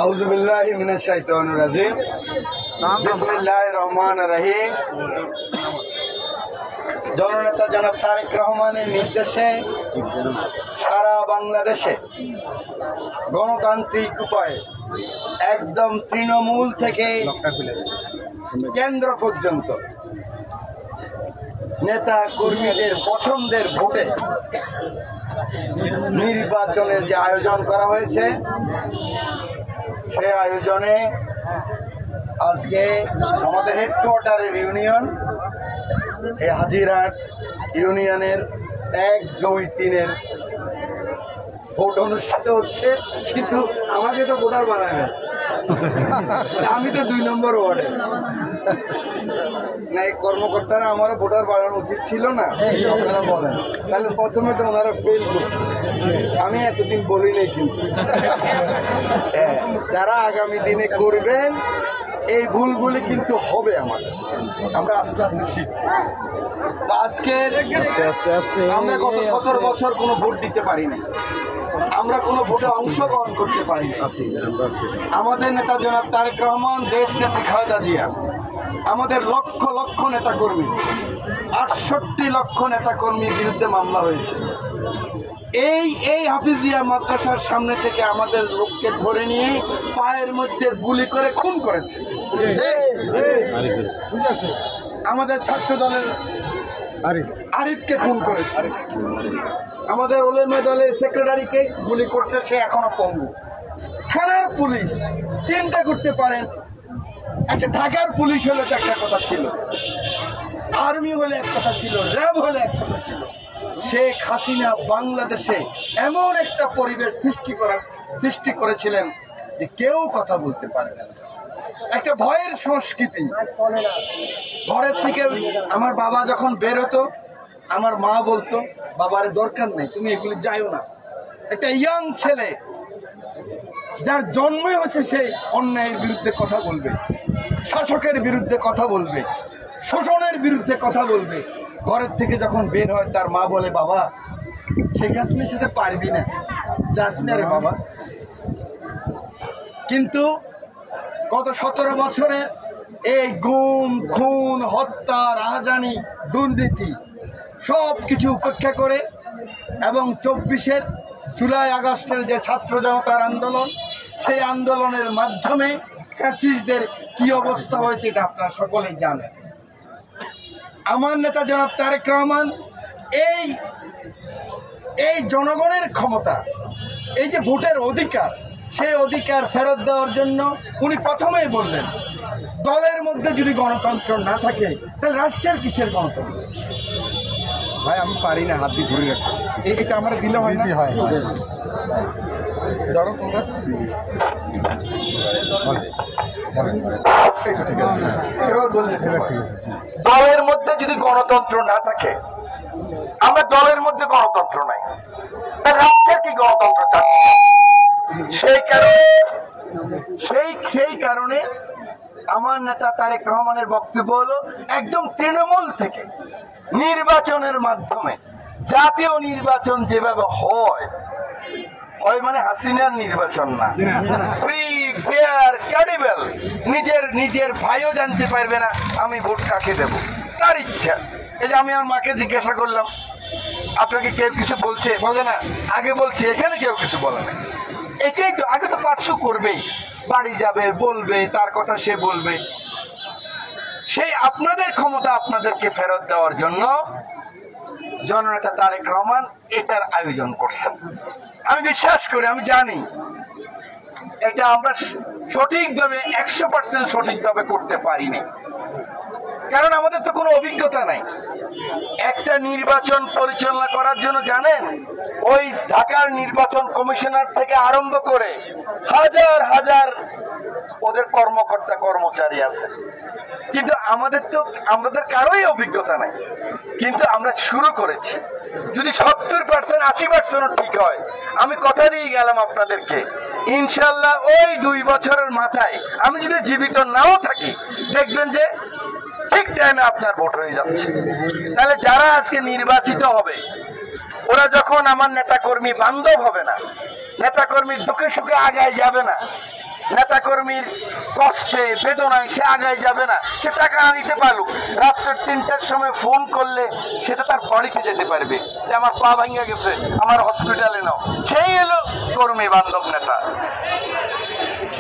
আউযু বিল্লাহি মিনাশ শাইতানির রাজিম। বিসমিল্লাহির রহমানির রহিম। জননেতা জনাব তারেক রহমানের নির্দেশে সারা বাংলাদেশে গণতান্ত্রিক উপায়ে একদম তৃণমূল থেকে কেন্দ্র পর্যন্ত নেতা কর্মীদের পছন্দের ভোটে নির্বাচনের যে আয়োজন করা হয়েছে, সে আয়োজনে আজকে আমাদের হেডকোয়ার্টারের ইউনিয়ন, এই হাজিরহাট ইউনিয়নের 1, 2, 3 ভোট অনুষ্ঠিত হচ্ছে। কিন্তু আমাকে তো ভোটার বানায় না, আমি তো 2 নম্বর ওয়ার্ডে। না, এই কর্মকর্তারা আমারও ভোটার বানানো উচিত ছিল না? আপনারা বলেন। তাহলে প্রথমে তো ওনারা ফেল করছে, আমি এতদিন বলি নাই। কিন্তু যারা আগামী দিনে করবেন এই ভুলগুলি কিন্তু হবে আমাদের, আমরা আস্তে আস্তে শিখব। আজকে আমরা গত 17 বছর কোনো ভোট দিতে পারি না, আমরা কোনো ভোটে অংশগ্রহণ করতে পারি না। আমাদের নেতা জনাব তারেক রহমান, দেশ নেত্রী খালেদা জিয়া, আমাদের লক্ষ লক্ষ নেতাকর্মী, 68 লক্ষ নেতাকর্মীর বিরুদ্ধে মামলা হয়েছে। এই হাফিজিয়া মাদ্রাসার সামনে থেকে আমাদের লোককে ধরে নিয়ে পায়ের মধ্যে গুলি করে খুন করেছে। আমাদের ছাত্র দলের আরিফকে খুন করেছে। আমাদের ওলেমা দলের সেক্রেটারিকে গুলি করছে, সে এখনো পঙ্গু। থানার পুলিশ, চিন্তা করতে পারেন, একটা ঢাকার পুলিশ হলে তো একটা কথা ছিল, আর্মি হলে এক কথা ছিল, র্যাব হলে এক কথা ছিল। শেখ হাসিনা বাংলাদেশে এমন একটা পরিবেশ সৃষ্টি করেছিলেন যে কেউ কথা বলতে পারে না, একটা ভয়ের সংস্কৃতি। ঘরের থেকে আমার বাবা যখন বের হতো, আমার মা বলতো, বাবার দরকার নেই, তুমি এগুলি যাইও না। একটা ইয়াং ছেলে যার জন্মই হচ্ছে, সে অন্যায়ের বিরুদ্ধে কথা বলবে, শাসকের বিরুদ্ধে কথা বলবে, শোষণের বিরুদ্ধে কথা বলবে। ঘরের থেকে যখন বের হয়, তার মা বলে, বাবা শেখ হাসিনার সাথে পারবি না, যাস না রে বাবা। কিন্তু গত 17 বছরে এই গুম, খুন, হত্যা, রাহাজানি, দুর্নীতি সব কিছু উপেক্ষা করে এবং 24 জুলাই আগস্টের যে ছাত্র জনতার আন্দোলন, সেই আন্দোলনের মাধ্যমে ফ্যাসিস্টদের কি অবস্থা হয়েছে এটা আপনারা সকলেই জানেন। আমার নেতা জনাব তারেক রহমান এই জনগণের ক্ষমতা, এই যে ভোটের অধিকার, সেই অধিকার ফেরত দেওয়ার জন্য উনি প্রথমেই বললেন, দলের মধ্যে যদি গণতন্ত্র না থাকে তাহলে রাষ্ট্রের কিসের গণতন্ত্র? ভাই আমি পারি না, হাত দিয়ে ধরে রাখি, এটা আমার দিলে হয় না। ধরো তোমরা, ঠিক আছে, দলের মধ্যে যদি গণতন্ত্র না থাকে, আমরা দলের মধ্যে গণতন্ত্র নাই, তাহলে রাষ্ট্রের কি গণতন্ত্র চাচ্ছে? সেই কারণে আমার নেতা তারেক রহমানের বক্তব্য হলো, একদম তৃণমূল থেকে নির্বাচনের মাধ্যমে, জাতীয় নির্বাচন যেভাবে হয় মানে হাসিনার নির্বাচন না, ফ্রি, ফেয়ার, ক্রেডিবল। নিজের ভাইও জানতে পারবে না আমি ভোট কাকে দেব, তার ইচ্ছা। এই যে আমি আমার মাকে জিজ্ঞাসা করলাম, আপনাকে কেউ কিছু বলছে? বলে না, আগে বলছে, এখানে কেউ কিছু বলে না। এটাই তো, আগে তো পার্শ্ব করবেই, বাড়ি যাবে, বলবে, তার কথা সে বলবে। সেই আপনাদের ক্ষমতা আপনাদেরকে ফেরত দেওয়ার জন্য জননেতা তারেক রহমান এটার আয়োজন করছেন। আমি বিশ্বাস করি, আমি জানি এটা আমরা সঠিকভাবে 100% সঠিকভাবে করতে পারিনি, কারণ আমাদের তো কোনো অভিজ্ঞতা নাই। একটা নির্বাচন পরিচালনা করার জন্য জানেন, ওই ঢাকার নির্বাচন কমিশনার থেকে আরম্ভ করে হাজার হাজার ওদের কর্মকর্তা কর্মচারী আছে, কিন্তু আমাদের কারোই অভিজ্ঞতা নাই। কিন্তু আমরা শুরু করেছি। যদি 70%, 80% ঠিক হয়, আমি কথা দিয়ে গেলাম আপনাদেরকে, ইনশাল্লাহ ওই 2 বছরের মাথায় আমি যদি জীবিত নাও থাকি, দেখবেন যে ঠিক টাইমে আপনার ভোট হয়ে যাচ্ছে। তাহলে যারা আজকে নির্বাচিত হবে ওরা যখন আমার নেতাকর্মী বান্ধব হবে না, নেতাকর্মীর দুঃখে সুখে আগায় যাবে না, নেতাকর্মীর কষ্টে বেদনায় সে আগায় যাবে না, সে টাকা না দিতে পারুক, রাত্র 3টার সময় ফোন করলে সেটা তার বাড়িতে যেতে পারবে যে আমার পা ভাঙা গেছে, আমার হসপিটালে নাও, সেই এলো কর্মী বান্ধব নেতা।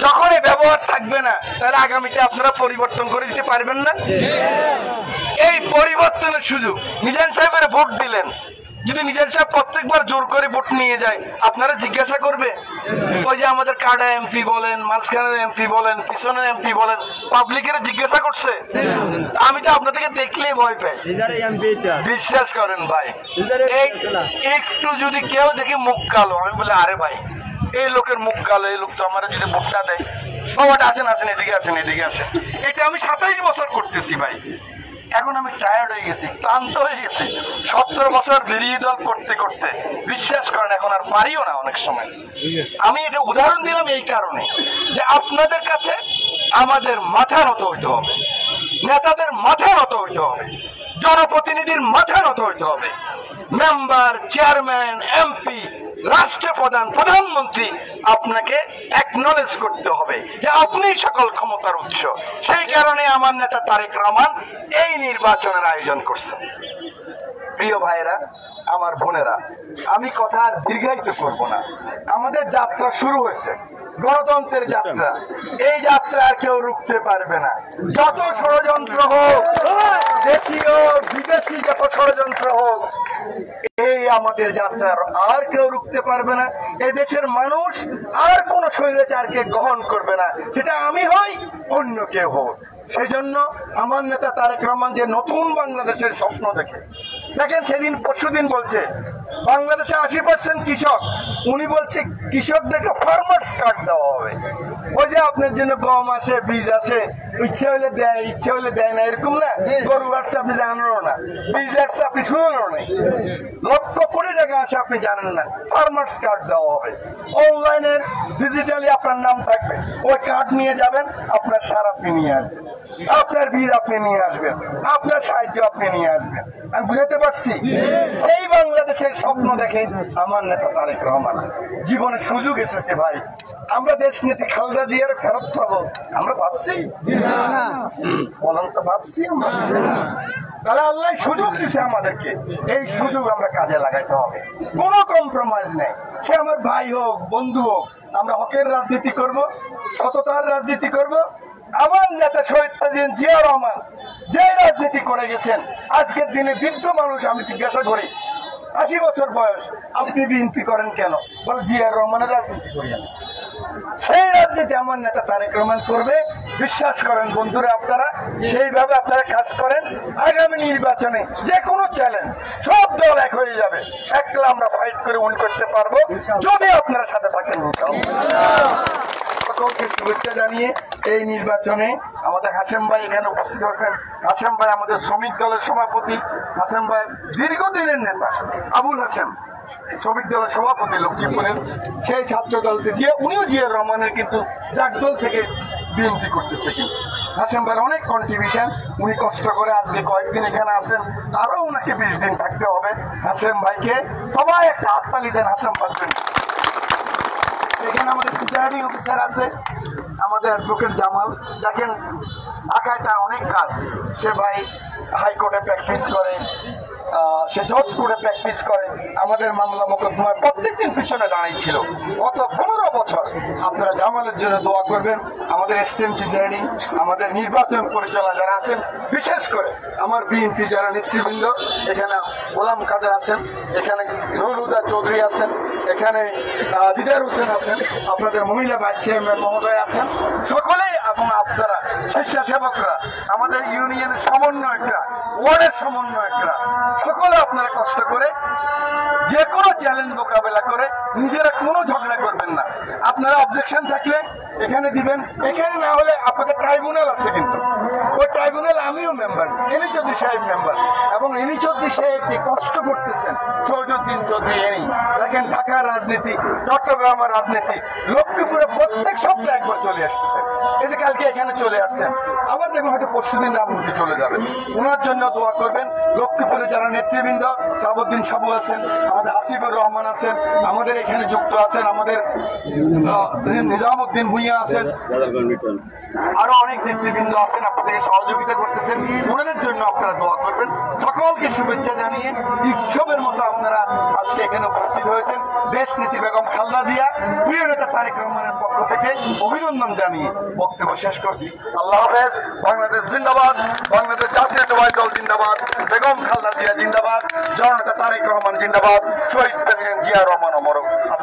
যখন এই ব্যবহার থাকবে না তাহলে আগামীতে আপনারা পরিবর্তন করে দিতে পারবেন না। এই পরিবর্তনের সুযোগ মিজান সাহেবের ভোট দিলেন, যদি মিজান সাহেব প্রত্যেকবার জোর করে ভোট নিয়ে যায় আপনারা জিজ্ঞাসা করবে? ওই যে আমাদের কাডা এমপি বলেন, মাঝখানের এমপি বলেন, পিছনের এমপি বলেন, পাবলিকের জিজ্ঞাসা করছে? আমি তো আপনাদেরকে দেখলেই ভয় পাই। বিশ্বাস করেন ভাই, একটু যদি কেউ দেখি মুখ কালো, আমি বলে আরে ভাই এই লোকের মুখ কালো, এই লোক তো আমার যদি ভোটটা দেয় সবাই আসেন আসেন এদিকে আসেন এদিকে আসেন। এটা আমি 27 বছর করতেছি ভাই, এখন আমি টায়ার্ড হয়ে গেছি, ক্লান্ত হয়ে গেছি। 17 বছর বিরোধী দল করতে করতে বিশ্বাস করেন এখন আর পারিও না অনেক সময়। আমি এটা উদাহরণ দিলাম এই কারণে যে আপনাদের কাছে আমাদের মাথা নত হইতে হবে, নেতাদের মাথা নত হইতে হবে, জনপ্রতিনিধির মাথা নত হইতে হবে। মেম্বার, চেয়ারম্যান, এমপি, রাষ্ট্রপ্রধান, প্রধানমন্ত্রী আপনাকে অ্যাকনলেজ করতে হবে যে আপনি সকল ক্ষমতার উৎস। সেই কারণে আমার নেতা তারেক রহমান এই নির্বাচনের আয়োজন করছেন। প্রিয় ভাইরা, আমার বোনেরা, আমি কথা আর দীর্ঘায়িত করব না। আমাদের যাত্রা শুরু হয়েছে, গণতন্ত্রের যাত্রা। এই যাত্রা আর কেউ রুখতে পারবে না। যত ষড়যন্ত্র হোক, দেশীয় বিদেশি যত ষড়যন্ত্র হোক, এই আমাদের যাত্রা আর কেউ রুখতে পারবে না। এই দেশের মানুষ আর কোন স্বৈরাচারকে গ্রহণ করবে না, সেটা আমি হই অন্য কেউ হোক। সেই জন্য আমার নেতা তারেক রহমান যে নতুন বাংলাদেশের স্বপ্ন দেখে, দেখেন সেদিন পরশুদিন বলছে বাংলাদেশে 80% কৃষক, উনি বলছে কৃষকদেরকে ফার্মার্স কার্ড দেওয়া হবে। ওই যে আপনার জন্য গম আসে, বীজ আসে, ইচ্ছে হলে দেয় ইচ্ছে হলে দেয় না, এরকম না? গরু আসছে আপনি জানেনও না, বীজ আসছে আপনি শুনেনও নাই, লক্ষ কোটি টাকা আসে আপনি জানেন না, ফার্মার্স কার্ড দেওয়া হবে। অনলাইনের ডিজিটালি আপনার নাম থাকবে, ওই কার্ড নিয়ে যাবেন, আপনার সার আপনি নিয়ে আসবেন, আপনার বীজ আপনি নিয়ে আসবেন, আপনার সাহায্য আপনি নিয়ে আসবেন। আমি বুঝাতে পারছি? সেই বাংলাদেশের স্বপ্ন দেখে আমার নেতা তারেক রহমান। জীবনে সুযোগ এসেছে ভাই, আমরা দেশ নীতি খালেদা জিয়ার ফেরত পাবো, আমরা ভাবছি? বলেন তো, ভাবছি আমরা? তাহলে আল্লাহ সুযোগ দিছে আমাদেরকে, এই সুযোগ আমরা কাজে লাগাইতে হবে। কোনো কম্প্রোমাইজ নেই, সে আমার ভাই হোক, বন্ধু হোক, আমরা হকের রাজনীতি করব, সততার রাজনীতি করব। আমার নেতা শহীদ প্রেসিডেন্ট জিয়া রহমান যে রাজনীতি করে গেছেন, আজকের দিনে বৃদ্ধ মানুষ আমি জিজ্ঞাসা করি 80 বছর বয়স, আপনি বিএনপি করেন কেন? বলে জিয়ার রহমানের রাজনীতি করি। সেই রাজনীতি আমার নেতা তারেক রহমান করবে। বিশ্বাস করেন বন্ধুরা, আপনারা সেইভাবে আপনারা কাজ করেন। আগামী নির্বাচনে যে কোনো চ্যালেঞ্জ সব দল এক হয়ে যাবে, একলা আমরা ফাইট করে উইন করতে পারবো যদি আপনারা সাথে থাকেন। সকলকে শুভেচ্ছা জানিয়ে এই নির্বাচনে আমাদের হাসেম ভাই এখানে উপস্থিত আছেন। হাসেম ভাই আমাদের শ্রমিক দলের সভাপতি, হাসেম ভাই দীর্ঘদিনের নেতা, আবুল হাসেম শ্রমিক দলের সভাপতি লক্ষ্মীপুরের, সেই ছাত্র দল থেকে উনিও জিয়ার রহমানের কিন্তু জাগদল থেকে বিএনপি করতেছে। কিন্তু হাসেম ভাইয়ের অনেক কন্ট্রিবিউশন, উনি কষ্ট করে আজকে কয়েকদিন এখানে আছেন, আরো ওনাকে 20 দিন থাকতে হবে। হাসেম ভাইকে সবাই একটা হাততালি দেন হাসেম ভাইয়ের জন্য। এখানে আমাদের প্রিসাইডিং অফিসার আছে আমাদের অ্যাডভোকেট জামাল, দেখেন ঢাকায় তার অনেক কাজ, সে ভাই হাইকোর্টে প্র্যাকটিস করে, সে জজ কোর্টে প্র্যাকটিস করে, আমাদের মামলা মোকদ্দমায় প্রত্যেকদিন পিছনে দাঁড়িয়েছিল গত 15 বছর। আপনারা জামালের জন্য দোয়া করবেন। আমাদের স্টেম প্রিসাইডিং, আমাদের নির্বাচন পরিচালনা যারা আছেন, বিশেষ করে আমার বিএনপি যারা নেতৃবৃন্দ, এখানে গোলাম কাদের আছেন, এখানে নুরুল চৌধুরী আছেন, এখানে দিদার হোসেন আছেন, আপনাদের মহিলা ভাইস চেয়ারম্যান মহোদয় আছেন, সকলে এবং আপনারা স্বেচ্ছাসেবকরা, আমাদের ইউনিয়নের সমন্বয়করা, ওয়ার্ডের সমন্বয়করা, সকলে আপনারা কষ্ট করে যে কোনো চ্যালেঞ্জ মোকাবেলা করে নিজেরা কোনো ঝগড়া করবেন না। আপনারা অবজেকশন থাকলে এখানে দিবেন, এখানে না হলে আপনাদের ট্রাইব্যুনাল আছে, কিন্তু ওই ট্রাইব্যুনাল আমিও মেম্বার, এনি চৌধুরী সাহেব মেম্বার, এবং এনি চৌধুরী সাহেব যে কষ্ট করতেছেন, সৌজুদ্দিন চৌধুরী এনি দেখেন, ঢাকার রাজনীতি, চট্টগ্রামের রাজনীতি, লক্ষ্মীপুরে প্রত্যেক সপ্তাহে একবার চলে আসতেছেন, এই যে কালকে এখানে চলে আসছেন, আবার দেখবেন হয়তো পরশুদিন রামগতি চলে যাবেন, ওনার জন্য দোয়া করবেন। লক্ষ্মীপুরে যারা নেতৃবৃন্দ, সাবুদ্দিন সাবু আছেন, আমাদের আসিফুর রহমান আছেন, আমাদের এখানে যুক্ত আছেন, আমাদের নিজামুদ্দিন ভুঁইয়া আছেন, আরো অনেক নেতৃবৃন্দ আছেন, আপনাদেরকে সহযোগিতা করতেছেন, ওনাদের জন্য আপনারা দোয়া করবেন। সকলকে শুভেচ্ছা জানিয়ে উৎসবের মতো আপনারা আজকে এখানে উপস্থিত হয়েছেন। দেশ নেত্রী বেগম খালেদা জিয়া, প্রিয় নেতা তারেক রহমানের পক্ষ থেকে অভিনন্দন জানিয়ে বক্তব্য শেষ করছি। আল্লাহ হাফেজ। বাংলাদেশ জিন্দাবাদ, বাংলাদেশ জাতীয়তাবাদী দল জিন্দাবাদ, বেগম খালেদা জিয়া জিন্দাবাদ, জননেতা তারেক রহমান জিন্দাবাদ, শহীদ প্রেসিডেন্ট জিয়া রহমান অমর।